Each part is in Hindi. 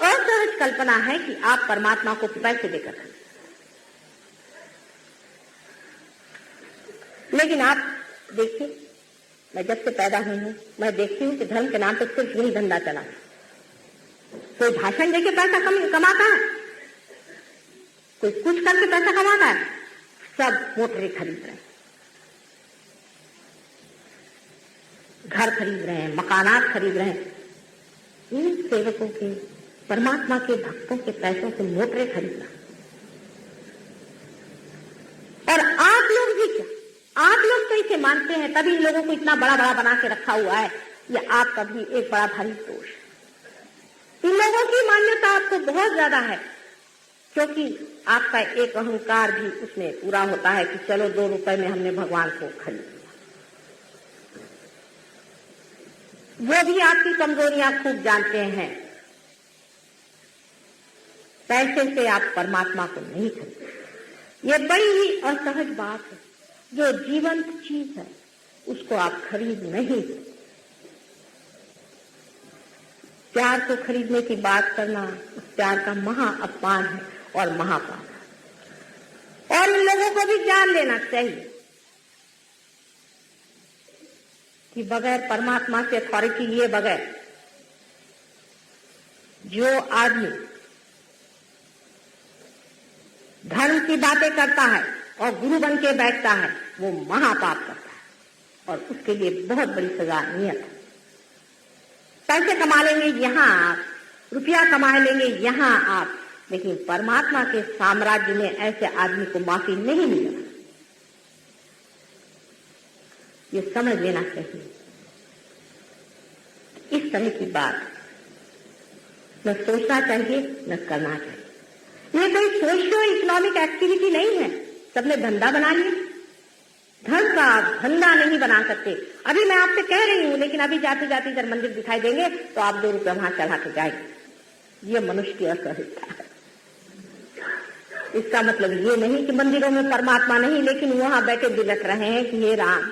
असहज कल्पना है कि आप परमात्मा को पैसे देकर, लेकिन आप देखिए, मैं जब से पैदा हुई हूं मैं देखती हूं कि धर्म के नाम पर सिर्फ यही धंधा चला। कोई भाषण देके पैसा कमाता है, कोई कुछ करके पैसा कमाता है, सब मोटरें खरीद रहे हैं, घर खरीद रहे हैं, मकानात खरीद रहे हैं। इन सेवकों के, परमात्मा के भक्तों के पैसों से मोटरें खरीदना। और आप लोग भी क्या, आप लोग तो इसे मानते हैं, तभी लोगों को इतना बड़ा बड़ा बना के रखा हुआ है। ये आपका भी एक बड़ा भारी दोष है। इन लोगों की मान्यता आपको बहुत ज्यादा है, क्योंकि आपका एक अहंकार भी उसमें पूरा होता है कि चलो 2 रुपए में हमने भगवान को खरीद लिया। वो भी आपकी कमजोरियां खूब जानते हैं। पैसे से आप परमात्मा को नहीं खरीदते। ये बड़ी ही असहज बात है। जो जीवंत चीज है उसको आप खरीद नहीं सकते। प्यार को खरीदने की बात करना उस प्यार का महा अपमान है और महापाप है। और इन लोगों को भी जान लेना चाहिए कि बगैर परमात्मा से अथॉरिटी लिए बगैर जो आदमी धर्म की बातें करता है और गुरु बन के बैठता है वो महापाप करता है और उसके लिए बहुत बड़ी सजा नियत है। पैसे कमा लेंगे यहां आप, रुपया कमा लेंगे यहां आप, लेकिन परमात्मा के साम्राज्य में ऐसे आदमी को माफी नहीं मिलेगा। ये समझ लेना चाहिए। इस तरह की बात न सोचना चाहिए न करना चाहिए। ये कोई सोशियो इकोनॉमिक एक्टिविटी नहीं है। सबने धंधा बना लिया। धन का धंधा नहीं बना सकते। अभी मैं आपसे कह रही हूं, लेकिन अभी जाते जाते इधर मंदिर दिखाई देंगे तो आप 2 रुपये वहां चढ़ा के जाएंगे। ये मनुष्य की असहजता है। इसका मतलब ये नहीं कि मंदिरों में परमात्मा नहीं, लेकिन वहां बैठे बिलख रहे हैं कि हे राम,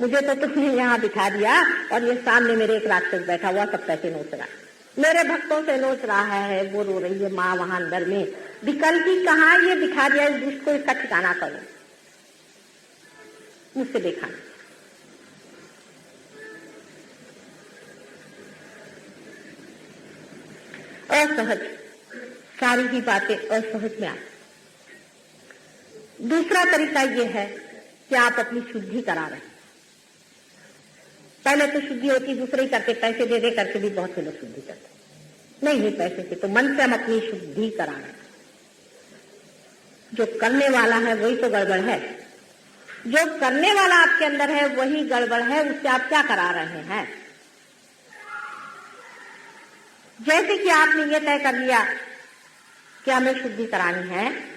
मुझे तो तुमने यहाँ बिठा दिया और ये सामने मेरे एक राक्षस बैठा हुआ सब पैसे नोच रहा है, मेरे भक्तों से नोच रहा है, वो रो रही है माँ वहां अंदर में। विकल्प की कहा ये बिठा दिया, इस दुष्ट को इसका ठिकाना करो। मुझसे देखा असहज, सारी ही बातें असहज में आती। दूसरा तरीका ये है कि आप अपनी शुद्धि करा रहे हैं। पहले तो शुद्धि होती, दूसरे ही करके पैसे दे दे करके भी बहुत से लोग शुद्धि करते नहीं पैसे से, तो मन से हम अपनी शुद्धि करा रहे हैं। जो करने वाला है वही तो गड़बड़ है। जो करने वाला आपके अंदर है वही गड़बड़ है। उससे आप क्या करा रहे हैं? जैसे कि आपने ये तय कर लिया कि हमें शुद्धि करानी है,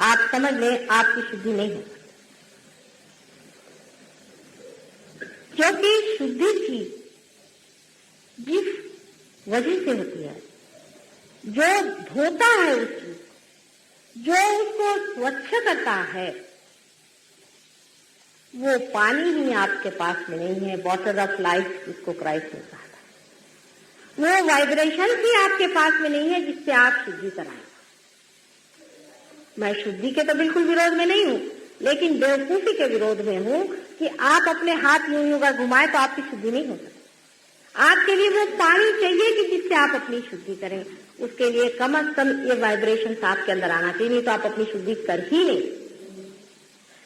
आप समझ लें आपकी शुद्धि नहीं है, क्योंकि शुद्धि की जिस वजह से होती है, जो धोता है उसकी, जो उसको स्वच्छ करता है, वो पानी ही आपके पास में नहीं है। वाटर ऑफ लाइफ जिसको क्राइस्ट ने कहा था, वो वाइब्रेशन ही आपके पास में नहीं है जिससे आप शुद्धि कराएं। मैं शुद्धि के तो बिल्कुल विरोध में नहीं हूं, लेकिन बेवकूफी के विरोध में हूं कि आप अपने हाथ यूं यूं कर घुमाएं तो आपकी शुद्धि नहीं हो सकती। आपके लिए वो पानी चाहिए कि जिससे आप अपनी शुद्धि करें। उसके लिए कम से कम ये वाइब्रेशन आपके अंदर आना चाहिए, नहीं तो आप अपनी शुद्धि कर ही नहीं।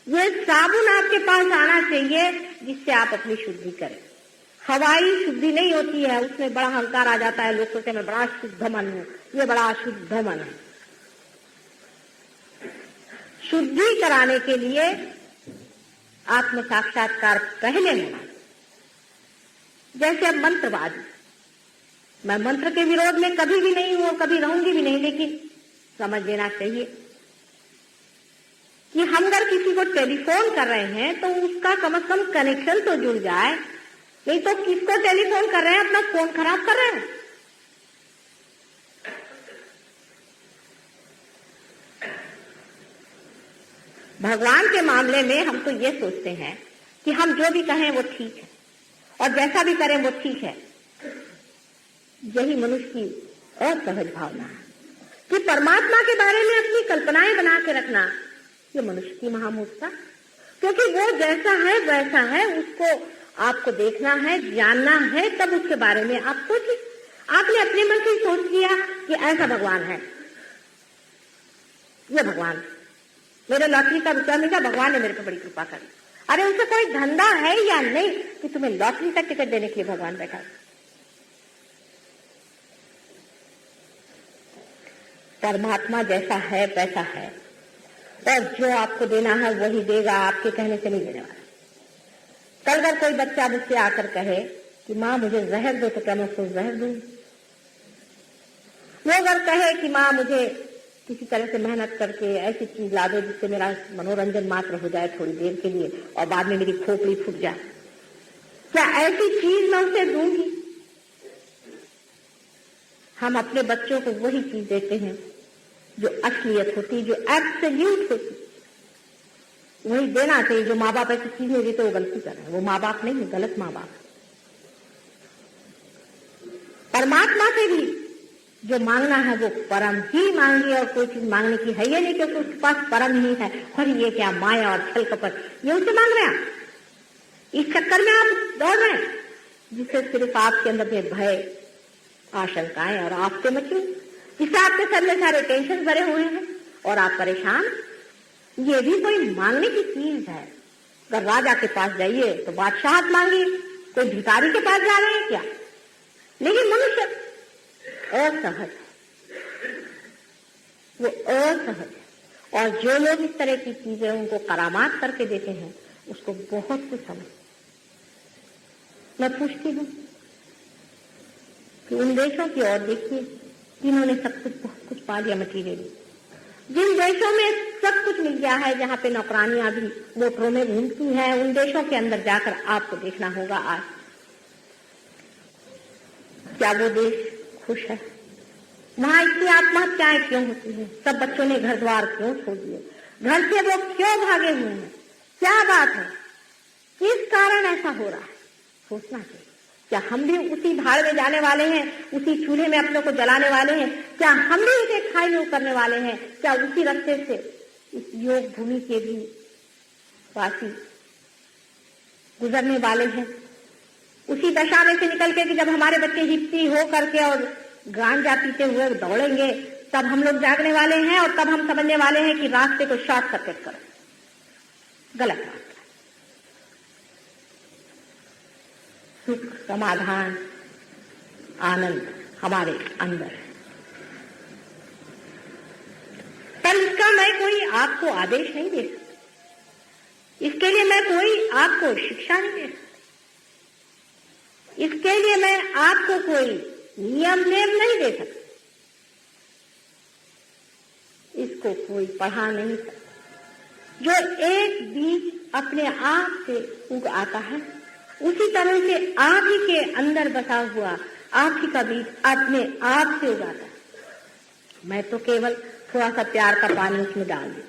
ये साबुन आपके पास आना चाहिए जिससे आप अपनी शुद्धि करें। हवाई शुद्धि नहीं होती है, उसमें बड़ा अहंकार आ जाता है। लोग सोचते हैं मैं बड़ा शुद्ध मन हूं, ये बड़ा अशुद्ध मन है। शुद्धि कराने के लिए आत्म साक्षात्कार पहले होना। जैसे अब मंत्रवादी, मैं मंत्र के विरोध में कभी भी नहीं हूं, कभी रहूंगी भी नहीं, लेकिन समझ लेना चाहिए कि हम अगर किसी को टेलीफोन कर रहे हैं तो उसका कम से कम कनेक्शन तो जुड़ जाए। नहीं तो किसको टेलीफोन कर रहे हैं, अपना फोन खराब कर रहे हैं। भगवान के मामले में हम तो ये सोचते हैं कि हम जो भी कहें वो ठीक है, और जैसा भी करें वो ठीक है। यही मनुष्य की असहज भावना है कि परमात्मा के बारे में अपनी कल्पनाएं बना के रखना, ये मनुष्य की महामूर्खता। क्योंकि वो जैसा है वैसा है, उसको आपको देखना है, जानना है, तब उसके बारे में आप सोचिए। आपने अपने मन से सोच लिया कि ऐसा भगवान है, ये भगवान मेरे लॉटरी का रुपया मिला, भगवान ने मेरे को बड़ी कृपा करी। अरे उनसे कोई धंधा है या नहीं कि तुम्हें लॉटरी का टिकट देने के लिए भगवान बैठा? परमात्मा जैसा है वैसा है, और जो आपको देना है वही देगा, आपके कहने से नहीं देने वाला। कल अगर कोई बच्चा मुझसे आकर कहे कि माँ मुझे जहर दो, तो क्या मैं उसको जहर दूँ? वो अगर कहे कि माँ मुझे किसी तरह से मेहनत करके ऐसी चीज ला दो जिससे मेरा मनोरंजन मात्र हो जाए थोड़ी देर के लिए और बाद में मेरी खोपड़ी फूट जाए, क्या ऐसी चीज मैं उसे दूंगी? हम अपने बच्चों को वही चीज देते हैं जो असलियत होती, जो एब्सोल्यूट होती, वही देना चाहिए। जो माँ बाप ऐसी चीज नहीं देते वो गलती कर रहे हैं, वो माँ बाप नहीं, गलत माँ बाप। परमात्मा से भी जो मांगना है वो परम ही मांगिए, और कोई चीज मांगने की है ये नहीं क्योंकि उसके पास परम ही है। और ये क्या माया और छल कपट, ये उसे मांग रहे हैं। इस चक्कर में आप दौड़ रहे हैं जिससे सिर्फ आपके अंदर के भय, आशंकाएं और आपसे मची, जिससे आपके सर में सारे टेंशन भरे हुए हैं और आप परेशान। ये भी कोई मांगने की चीज है? अगर राजा के पास जाइए तो बादशाहत मांगिए, कोई भिखारी के पास जा रहे हैं क्या? लेकिन मनुष्य असहज है, वो असहज है। और जो लोग इस तरह की चीजें उनको करामात करके देते हैं उसको बहुत कुछ समझ। मैं पूछती हूँ कि उन देशों की ओर देखिए जिन्होंने सब कुछ बहुत कुछ पा लिया मटीरियल, जिन देशों में सब कुछ मिल गया है, जहाँ पे नौकरानियां भी मोटरों में घूमती हैं, उन देशों के अंदर जाकर आपको देखना होगा आज क्या वो देश खुश है? वहां इतनी आत्महत्याएं क्यों होती है? सब बच्चों ने घर द्वार क्यों छोड़ दिए? घर से वो क्यों भागे हुए हैं? क्या बात है? किस कारण ऐसा हो रहा है? सोचना चाहिए। क्या हम भी उसी भाड़ में जाने वाले हैं, उसी चूल्हे में अपने को जलाने वाले हैं? क्या हम भी इसे खाई में करने वाले हैं? क्या उसी रास्ते से इस योग भूमि के भी वासी गुजरने वाले हैं? उसी दशा में से निकल के कि जब हमारे बच्चे हिप्पी हो करके और गांजा पीते हुए दौड़ेंगे तब हम लोग जागने वाले हैं, और तब हम समझने वाले हैं कि रास्ते को शॉर्ट सर्किट करो। गलत रास्ता। सुख, समाधान, आनंद हमारे अंदर है। पर इसका मैं कोई आपको आदेश नहीं दे सकती, इसके लिए मैं कोई आपको शिक्षा नहीं दे सकती, इसके लिए मैं आपको कोई नियम नेम नहीं दे सकता, इसको कोई पढ़ा नहीं सकता। जो एक बीज अपने आप से उग आता है, उसी तरह से आप ही के अंदर बसा हुआ आप ही का बीज अपने आप से उगाता है। मैं तो केवल थोड़ा सा प्यार का पानी उसमें डाल दूं,